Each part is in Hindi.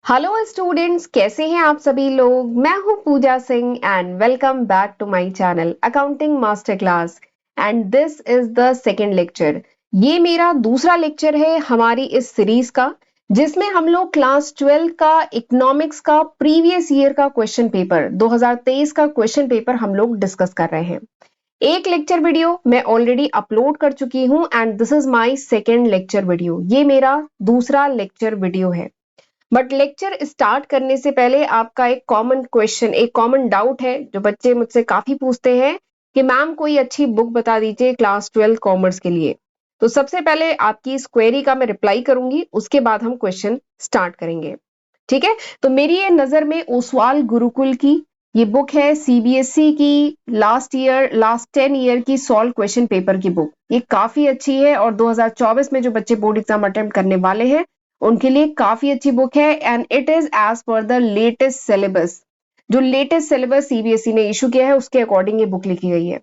हेलो स्टूडेंट्स, कैसे हैं आप सभी लोग। मैं हूं Pooja Singh and welcome back to my channel accounting master class and this is the second lecture. ये मेरा दूसरा लेक्चर है हमारी इस सीरीज का, जिसमें हम लोग क्लास 12 का इकोनॉमिक्स का प्रीवियस ईयर का क्वेश्चन पेपर 2023 का क्वेश्चन पेपर हम लोग डिस्कस कर रहे हैं। एक लेक्चर वीडियो मैं ऑलरेडी अपलोड कर चुकी हूं and this is my second lecture video. ये मेरा दूसरा लेक्चर वीडियो है। बट लेक्चर स्टार्ट करने से पहले आपका एक कॉमन क्वेश्चन, एक कॉमन डाउट है जो बच्चे मुझसे काफी पूछते हैं कि मैम कोई अच्छी बुक बता दीजिए क्लास 12 कॉमर्स के लिए। तो सबसे पहले आपकी इस क्वेरी का मैं रिप्लाई करूंगी, उसके बाद हम क्वेश्चन स्टार्ट करेंगे। ठीक है, तो मेरी ये नजर में ओसवाल गुरुकुल की ये बुक है, सीबीएसई की लास्ट 10 ईयर की सॉल्व क्वेश्चन पेपर की बुक। ये काफी अच्छी है और 2024 में जो बच्चे बोर्ड एग्जाम अटेम्प्ट करने वाले हैं उनके लिए काफी अच्छी बुक है and it is as per the latest syllabus. जो लेटेस्ट सिलेबस सीबीएसई ने इशू किया है उसके अकॉर्डिंग ये बुक लिखी गई है।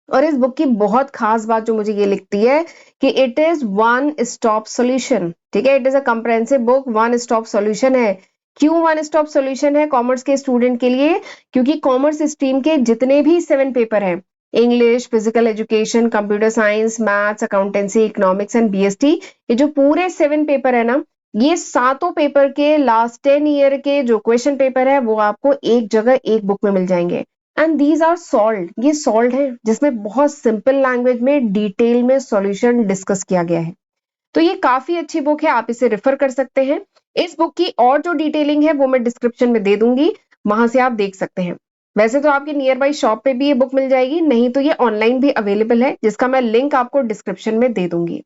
और इस बुक की बहुत खास बात जो मुझे ये लिखती है कि it is one stop solution. ठीक है, it is a comprehensive book, one stop solution है। क्यों वन स्टॉप सॉल्यूशन है कॉमर्स के स्टूडेंट के लिए? क्योंकि कॉमर्स स्ट्रीम के जितने भी 7 पेपर हैं, English, physical education, computer science, maths, accountancy, economics and BST, ये जो पूरे 7 पेपर है ना, ये सातों पेपर के लास्ट 10 ईयर के जो क्वेश्चन पेपर है वो आपको एक जगह एक बुक में मिल जाएंगे एंड दीज आर सॉल्व्ड। ये सॉल्व्ड है जिसमें बहुत सिंपल लैंग्वेज में डिटेल में सॉल्यूशन डिस्कस किया गया है। तो ये काफी अच्छी बुक है, आप इसे रेफर कर सकते हैं। इस बुक की और जो डिटेलिंग है वो मैं डिस्क्रिप्शन में दे दूंगी, वहां से आप देख सकते हैं। वैसे तो आपके नियर बाई शॉप पे भी ये बुक मिल जाएगी, नहीं तो ये ऑनलाइन भी अवेलेबल है, जिसका मैं लिंक आपको डिस्क्रिप्शन में दे दूंगी।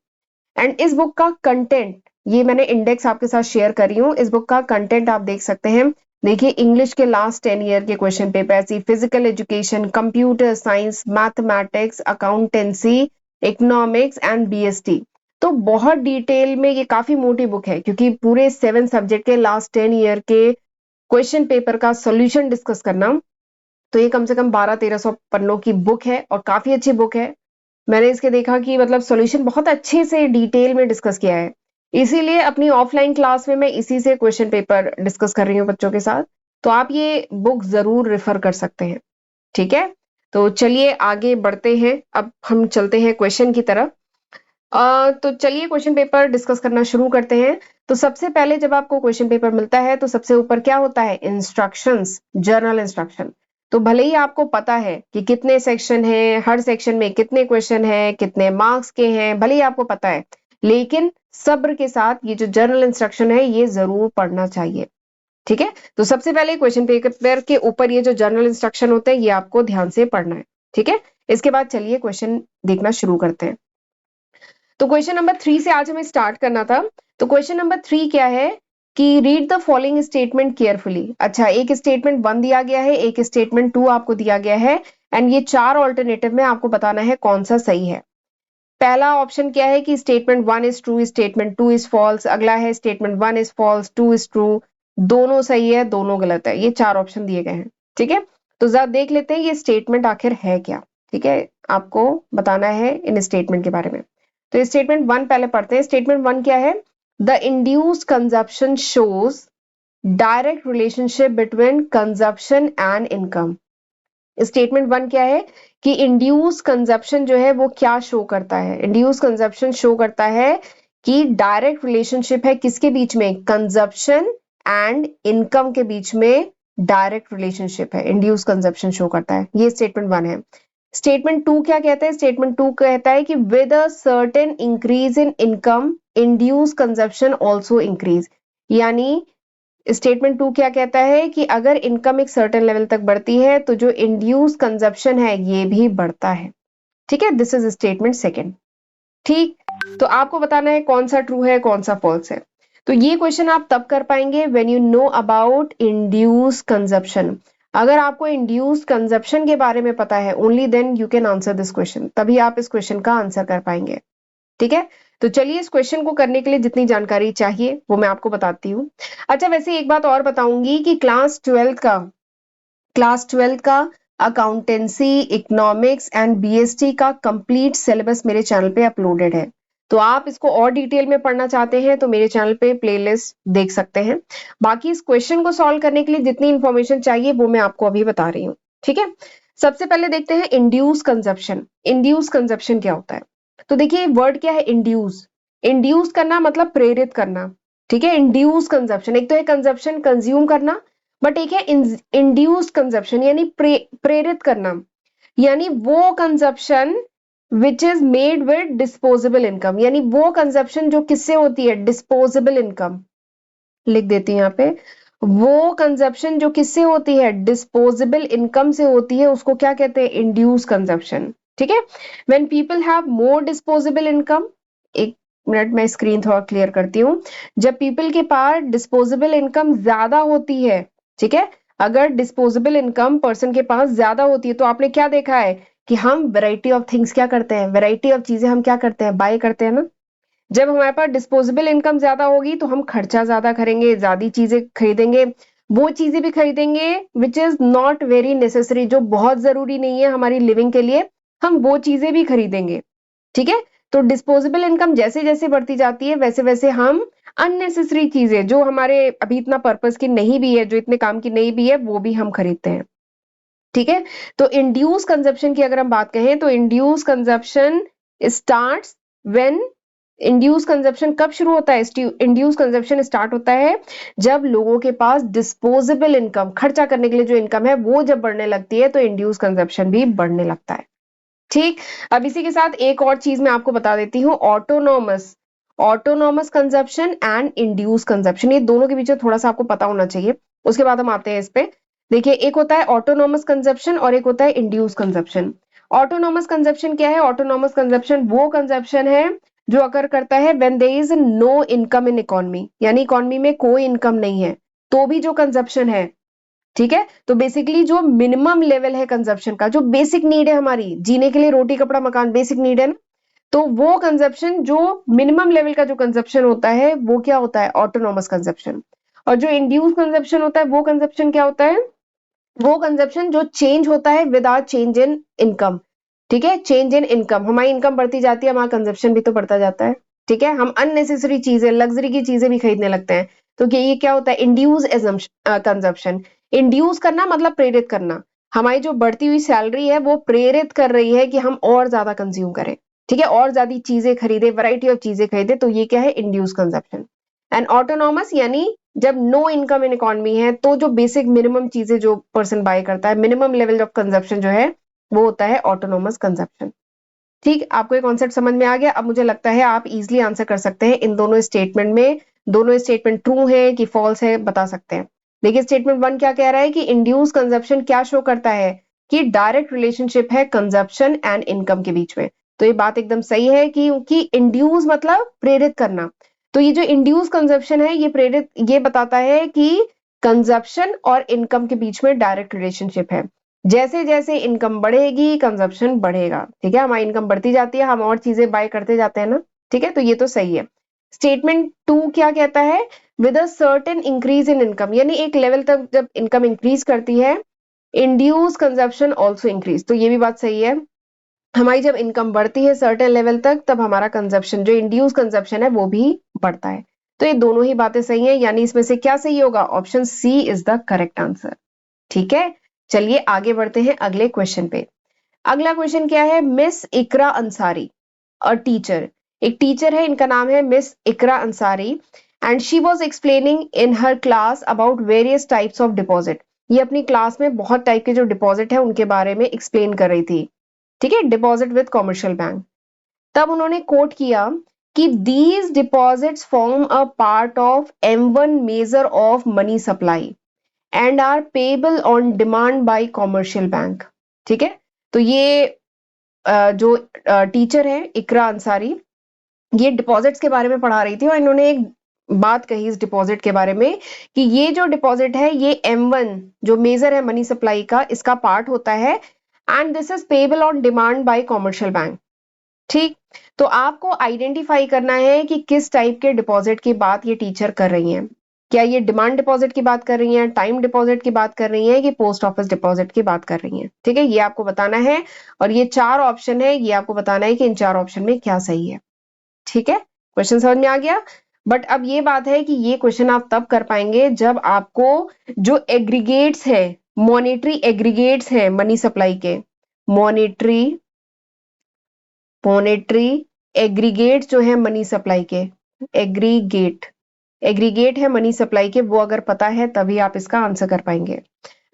एंड इस बुक का कंटेंट, ये मैंने इंडेक्स आपके साथ शेयर कर रही हूँ। इस बुक का कंटेंट आप देख सकते हैं। देखिए, इंग्लिश के लास्ट 10 ईयर के क्वेश्चन पेपर, ऐसी physical education, computer science, mathematics, accountancy, economics and BST. तो बहुत डिटेल में, ये काफी मोटी बुक है क्योंकि पूरे 7 सब्जेक्ट के लास्ट 10 ईयर के क्वेश्चन पेपर का सोल्यूशन डिस्कस करना, तो ये कम से कम 1200-1300 पन्नों की बुक है और काफी अच्छी बुक है। मैंने इसके देखा कि मतलब सॉल्यूशन बहुत अच्छे से डिटेल में डिस्कस किया है, इसीलिए अपनी ऑफलाइन क्लास में मैं इसी से क्वेश्चन पेपर डिस्कस कर रही हूँ बच्चों के साथ। तो आप ये बुक जरूर रेफर कर सकते हैं। ठीक है, तो चलिए आगे बढ़ते हैं। अब हम चलते हैं क्वेश्चन की तरफ। तो चलिए क्वेश्चन पेपर डिस्कस करना शुरू करते हैं। तो सबसे पहले जब आपको क्वेश्चन पेपर मिलता है तो सबसे ऊपर क्या होता है? Instructions, journal instruction. तो भले ही आपको पता है कि कितने सेक्शन हैं, हर सेक्शन में कितने क्वेश्चन हैं, कितने मार्क्स के हैं, भले ही आपको पता है, लेकिन सब्र के साथ ये जो जर्नल इंस्ट्रक्शन है ये जरूर पढ़ना चाहिए। ठीक है, तो सबसे पहले क्वेश्चन पेपर के ऊपर ये जो जर्नल इंस्ट्रक्शन होते हैं ये आपको ध्यान से पढ़ना है। ठीक है, इसके बाद चलिए क्वेश्चन देखना शुरू करते हैं। तो क्वेश्चन नंबर 3 से आज हमें स्टार्ट करना था। तो क्वेश्चन नंबर 3 क्या है कि read the following statement carefully. अच्छा, एक स्टेटमेंट 1 दिया गया है, एक स्टेटमेंट 2 आपको दिया गया है एंड ये 4 ऑल्टरनेटिव में आपको बताना है कौन सा सही है। पहला ऑप्शन क्या है कि statement 1 is true, statement 2 is false. अगला है statement 1 is false, 2 is true, दोनों सही है, दोनों गलत है। ये 4 ऑप्शन दिए गए हैं। ठीक है, तो जरा देख लेते हैं ये स्टेटमेंट आखिर है क्या। ठीक है, आपको बताना है इन स्टेटमेंट के बारे में। तो स्टेटमेंट 1 पहले पढ़ते हैं। स्टेटमेंट 1 क्या है? The induced consumption shows direct relationship between consumption and income. Statement 1 क्या है कि इंड्यूस कंजप्शन जो है वो क्या शो करता है? इंड्यूस कंजप्शन शो करता है कि डायरेक्ट रिलेशनशिप है किसके बीच में? कंजप्शन एंड इनकम के बीच में डायरेक्ट रिलेशनशिप है, इंड्यूस कंजप्शन शो करता है। ये स्टेटमेंट 1 है। स्टेटमेंट 2 क्या कहता है? स्टेटमेंट 2 कहता है कि with a certain increase in income induce consumption also increase. यानी स्टेटमेंट 2 क्या कहता है कि अगर इनकम एक सर्टेन लेवल तक बढ़ती है तो जो इंड्यूस कंजप्शन है ये भी बढ़ता है। ठीक है, दिस इज स्टेटमेंट 2। ठीक, तो आपको बताना है कौन सा ट्रू है कौन सा फॉल्स है। तो ये क्वेश्चन आप तब कर पाएंगे when you know about induce consumption. अगर आपको इंड्यूस कंजप्शन के बारे में पता है, only then you can answer this question, तभी आप इस क्वेश्चन का आंसर कर पाएंगे। ठीक है, तो चलिए इस क्वेश्चन को करने के लिए जितनी जानकारी चाहिए वो मैं आपको बताती हूँ। अच्छा, वैसे एक बात और बताऊंगी कि क्लास 12 का अकाउंटेंसी, इकोनॉमिक्स एंड बीएसटी का कंप्लीट सिलेबस मेरे चैनल पे अपलोडेड है। तो आप इसको और डिटेल में पढ़ना चाहते हैं तो मेरे चैनल पे प्लेलिस्ट देख सकते हैं। बाकी इस क्वेश्चन को सॉल्व करने के लिए जितनी इंफॉर्मेशन चाहिए वो मैं आपको अभी बता रही हूँ। ठीक है, सबसे पहले देखते हैं इंड्यूस कंजप्शन। इंड्यूस कंजप्शन क्या होता है? तो देखिए वर्ड क्या है, इंड्यूस। इंड्यूस करना मतलब प्रेरित करना। ठीक है, इंड्यूस कंजप्शन, एक तो है कंजप्शन कंज्यूम करना, बट एक है इंड्यूस कंजप्शन यानी प्रेरित करना, यानी वो consumption which is made with disposable income, यानी वो कंजप्शन जो किससे होती है, डिस्पोजेबल इनकम। लिख देती हूँ यहाँ पे, वो कंजप्शन जो किससे होती है, डिस्पोजेबल इनकम से होती है, उसको क्या कहते हैं, इंड्यूस कंजप्शन। ठीक है, when people have more disposable income, एक मिनट मैं स्क्रीन थोड़ा क्लियर करती हूँ। जब पीपल के पास डिस्पोजेबल इनकम ज्यादा होती है, ठीक है, अगर डिस्पोजेबल इनकम पर्सन के पास ज्यादा होती है तो आपने क्या देखा है कि हम वैरायटी ऑफ थिंग्स क्या करते हैं, वैरायटी ऑफ चीजें हम क्या करते हैं, बाय करते हैं ना। जब हमारे पास डिस्पोजेबल इनकम ज्यादा होगी तो हम खर्चा ज्यादा करेंगे, ज्यादा चीजें खरीदेंगे, वो चीजें भी खरीदेंगे which is not very necessary, जो बहुत जरूरी नहीं है हमारी लिविंग के लिए, हम वो चीजें भी खरीदेंगे। ठीक है, तो डिस्पोजेबल इनकम जैसे जैसे बढ़ती जाती है वैसे वैसे हम अननेसेसरी चीजें जो हमारे अभी इतना पर्पस की नहीं भी है, जो इतने काम की नहीं भी है, वो भी हम खरीदते हैं। ठीक है, तो इंड्यूस कंजप्शन की अगर हम बात कहें तो induce consumption starts when, induce consumption कब शुरू होता है, इंड्यूस कंजप्शन स्टार्ट होता है जब लोगों के पास डिस्पोजेबल इनकम, खर्चा करने के लिए जो इनकम है वो जब बढ़ने लगती है तो इंड्यूस कंजप्शन भी बढ़ने लगता है। ठीक, अब इसी के साथ एक और चीज मैं आपको बता देती हूँ, autonomous, autonomous consumption and induce consumption, ये दोनों के बीच में थोड़ा सा आपको पता होना चाहिए, उसके बाद हम आते हैं इस पे। देखिए एक होता है ऑटोनोमस कंजप्शन और एक होता है इंड्यूस कंजप्शन। ऑटोनोमस कंजप्शन क्या है, ऑटोनोमस कंजप्शन वो कंजप्शन है जो अकर करता है when there is no income in economy, यानी इकोनॉमी में कोई इनकम नहीं है तो भी जो कंजप्शन है। ठीक है, तो बेसिकली जो मिनिमम लेवल है कंजप्शन का, जो बेसिक नीड है हमारी जीने के लिए, रोटी कपड़ा मकान बेसिक नीड है ना, तो वो कंजप्शन जो मिनिमम लेवल का जो कंजप्शन होता है वो क्या होता है, ऑटोनोमस कंजप्शन। और जो इंड्यूस कंजप्शन होता है वो कंजप्शन क्या होता है, वो कंजप्शन जो चेंज होता है विदाउट चेंज इन इनकम। ठीक है, चेंज इन इनकम, हमारी इनकम बढ़ती जाती है, हमारा कंजप्शन भी तो बढ़ता जाता है। ठीक है, हम अननेसेसरी चीजें, लग्जरी की चीजें भी खरीदने लगते हैं, तो ये क्या होता है, इंड्यूस कंजप्शन। इंड्यूस करना मतलब प्रेरित करना, हमारी जो बढ़ती हुई सैलरी है वो प्रेरित कर रही है कि हम और ज्यादा कंज्यूम करें। ठीक है, और ज्यादा चीजें खरीदे, वैरायटी ऑफ चीजें खरीदे, तो ये क्या है, इंड्यूस कंजप्शन। एंड ऑटोनॉमस यानी जब नो इनकम इन इकोनॉमी है तो जो बेसिक मिनिमम चीजें जो पर्सन बाय करता है, मिनिमम लेवल ऑफ कंजप्शन जो है वो होता है ऑटोनोमस कंजप्शन। ठीक, आपको ये कॉन्सेप्ट समझ में आ गया। अब मुझे लगता है आप इजीली आंसर कर सकते हैं इन दोनों स्टेटमेंट में, दोनों स्टेटमेंट ट्रू है कि फॉल्स है बता सकते हैं। देखिए स्टेटमेंट 1 क्या कह रहा है कि इंड्यूस कंजप्शन क्या शो करता है कि डायरेक्ट रिलेशनशिप है कंजप्शन एंड इनकम के बीच में। तो ये बात एकदम सही है कि क्योंकि इंड्यूस मतलब प्रेरित करना, तो ये जो इंड्यूस कंजप्शन है ये प्रेरित, ये बताता है कि कंजप्शन और इनकम के बीच में डायरेक्ट रिलेशनशिप है। जैसे जैसे इनकम बढ़ेगी कंजप्शन बढ़ेगा। ठीक है, हमारी इनकम बढ़ती जाती है, हम और चीजें बाय करते जाते हैं ना। ठीक है, तो ये तो सही है। स्टेटमेंट 2 क्या कहता है, with a certain increase in income, यानी एक लेवल तक जब इनकम इंक्रीज करती है, इंड्यूस कंजप्शन ऑल्सो इंक्रीज, तो ये भी बात सही है। हमारी जब इनकम बढ़ती है सर्टेन लेवल तक तब हमारा कंजप्शन, जो इंड्यूस कंजप्शन है वो भी बढ़ता है। तो ये दोनों ही बातें सही है, यानी इसमें से क्या सही होगा, option C is the correct answer. ठीक है, चलिए आगे बढ़ते हैं अगले क्वेश्चन पे। अगला क्वेश्चन क्या है, miss Iqra Ansari, a teacher, एक टीचर है, इनका नाम है miss Iqra Ansari, and she was explaining in her class about various types of deposit. ये अपनी क्लास में बहुत टाइप के जो डिपॉजिट है उनके बारे में एक्सप्लेन कर रही थी। ठीक है, डिपॉजिट विद कॉमर्शियल बैंक। तब उन्होंने कोट किया कि these deposits form a part of M1 measure of money supply and are payable on demand by commercial bank. ठीक है, तो ये जो टीचर है इकरा अंसारी, ये डिपॉजिट्स के बारे में पढ़ा रही थी और इन्होंने एक बात कही इस डिपॉजिट के बारे में कि ये जो डिपॉजिट है ये M1 जो मेजर है मनी सप्लाई का, इसका पार्ट होता है, and this is payable on demand by commercial bank. ठीक, तो आपको आइडेंटिफाई करना है कि किस टाइप के डिपॉजिट की बात ये टीचर कर रही हैं। क्या ये डिमांड डिपॉजिट की बात कर रही हैं, टाइम डिपॉजिट की बात कर रही हैं, कि पोस्ट ऑफिस डिपॉजिट की बात कर रही हैं। ठीक है, ये आपको बताना है, और ये 4 ऑप्शन है, ये आपको बताना है कि इन 4 ऑप्शन में क्या सही है। ठीक है, क्वेश्चन समझ में आ गया। बट अब ये बात है कि ये क्वेश्चन आप तब कर पाएंगे जब आपको जो एग्रीगेट्स है, मॉनेटरी एग्रीगेट्स हैं मनी सप्लाई के, मॉनेटरी मॉनेटरी एग्रीगेट्स जो है मनी सप्लाई के, एग्रीगेट एग्रीगेट है मनी सप्लाई के, वो अगर पता है तभी आप इसका आंसर कर पाएंगे।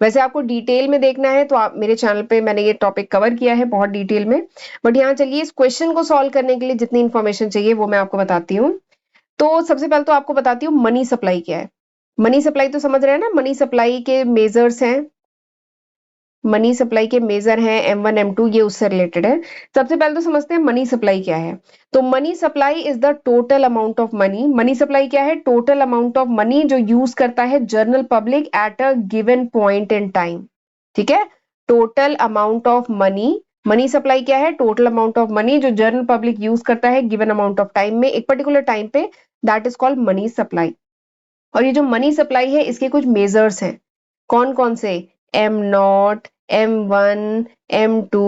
वैसे आपको डिटेल में देखना है तो आप मेरे चैनल पे मैंने ये टॉपिक कवर किया है बहुत डिटेल में, बट यहाँ चलिए इस क्वेश्चन को सॉल्व करने के लिए जितनी इन्फॉर्मेशन चाहिए वो मैं आपको बताती हूँ। तो सबसे पहले तो आपको बताती हूँ मनी सप्लाई क्या है। मनी सप्लाई तो समझ रहे हैं ना, मनी सप्लाई के मेजर्स हैं, मनी सप्लाई के मेजर हैं M1 M2, ये उससे रिलेटेड है। सबसे पहले तो समझते हैं मनी सप्लाई क्या है। तो money supply is the total amount of money. Money supply क्या है? टोटल अमाउंट ऑफ मनी जो यूज करता है general public at a given point in time. ठीक है, total amount of money, money supply क्या है? टोटल अमाउंट ऑफ मनी जो जनरल पब्लिक यूज करता है गिवन अमाउंट ऑफ टाइम में, एक पर्टिकुलर टाइम पे, that is called money supply. और ये जो मनी सप्लाई है इसके कुछ मेजर्स हैं। कौन कौन से? M0, M1, M2,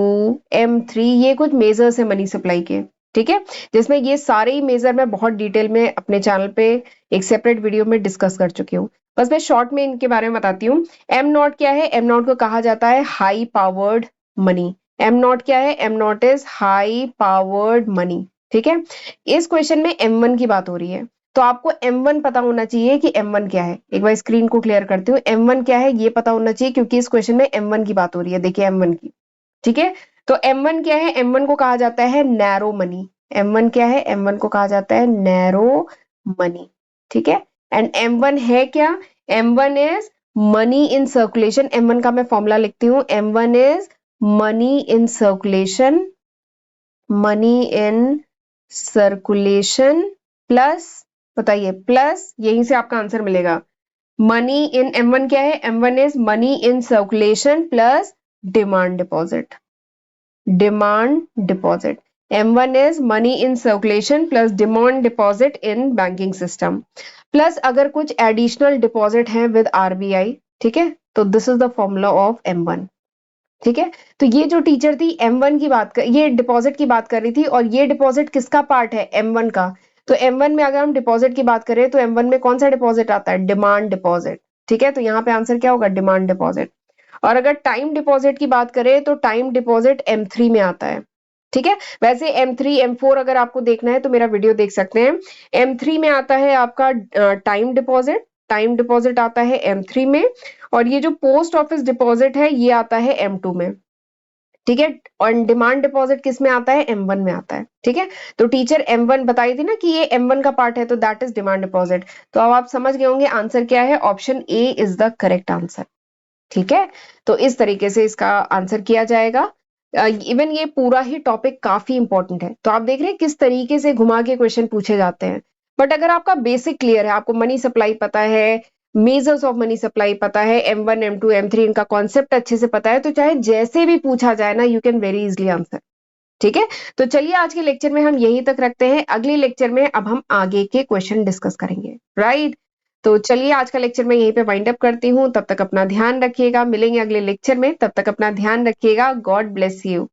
M3, ये कुछ मेजर्स है मनी सप्लाई के। ठीक है, जिसमें ये सारे ही मेजर मैं बहुत डिटेल में अपने चैनल पे एक सेपरेट वीडियो में डिस्कस कर चुकी हूँ। बस मैं शॉर्ट में इनके बारे में बताती हूँ। M0 क्या है? M0 को कहा जाता है हाई पावर्ड मनी। M0 क्या है? M0 is high powered money. ठीक है, इस क्वेश्चन में M1 की बात हो रही है, तो आपको M1 पता होना चाहिए कि M1 क्या है। एक बार स्क्रीन को क्लियर करती हूँ, M1 क्या है ये पता होना चाहिए क्योंकि इस क्वेश्चन में M1 की बात हो रही है। देखिए M1 की, ठीक है, तो M1 क्या है? M1 को कहा जाता है नैरो मनी। M1 क्या है? M1 को कहा जाता है नैरो मनी। ठीक है, एंड M1 है क्या? M1 is money in circulation. M1 का मैं फॉर्मूला लिखती हूँ, M1 is money in circulation, money in circulation plus, बताइए, प्लस यहीं से आपका आंसर मिलेगा। मनी इन M1 क्या है? M1 is money in circulation plus demand deposit, demand deposit. M1 is money in circulation plus demand deposit in banking system, plus अगर कुछ एडिशनल डिपॉजिट है विद RBI। ठीक है, तो this is the formula of M1। ठीक है, तो ये जो टीचर थी M1 की बात कर, ये डिपॉजिट की बात कर रही थी, और ये डिपॉजिट किसका पार्ट है? M1 का। तो M1 में अगर हम डिपॉजिट की बात करें तो M1 में कौन सा डिपॉजिट आता है? Demand deposit. ठीक है, तो यहाँ पे आंसर क्या होगा? Demand deposit. और अगर टाइम डिपॉजिट की बात करें तो टाइम डिपॉजिट M3 में आता है। ठीक है, वैसे M3 M4 अगर आपको देखना है तो मेरा वीडियो देख सकते हैं। M3 में आता है आपका टाइम डिपॉजिट, टाइम डिपॉजिट आता है M3 में, और ये जो पोस्ट ऑफिस डिपॉजिट है ये आता है M2 में। ठीक है, और डिमांड डिपॉजिट किस में आता है? M1 में आता है। ठीक है, तो टीचर M1 बताई थी ना कि ये M1 का पार्ट है, तो दैट इज डिमांड डिपॉजिट। तो अब आप समझ गए होंगे आंसर क्या है। Option A is the correct answer. ठीक है, तो इस तरीके से इसका आंसर किया जाएगा। इवन ये पूरा ही टॉपिक काफी इंपॉर्टेंट है, तो आप देख रहे हैं किस तरीके से घुमा के क्वेश्चन पूछे जाते हैं। बट अगर आपका बेसिक क्लियर है, आपको मनी सप्लाई पता है, मेजर्स ऑफ मनी सप्लाई पता है, M1 M2 M3 इनका कॉन्सेप्ट अच्छे से पता है, तो चाहे जैसे भी पूछा जाए ना, you can very easily answer. ठीक है, तो चलिए आज के लेक्चर में हम यहीं तक रखते हैं। अगले लेक्चर में अब हम आगे के क्वेश्चन डिस्कस करेंगे, राइट। तो चलिए आज का लेक्चर मैं यहीं पे वाइंड अप करती हूँ। तब तक अपना ध्यान रखिएगा, मिलेंगे अगले लेक्चर में, तब तक अपना ध्यान रखिएगा। God bless you.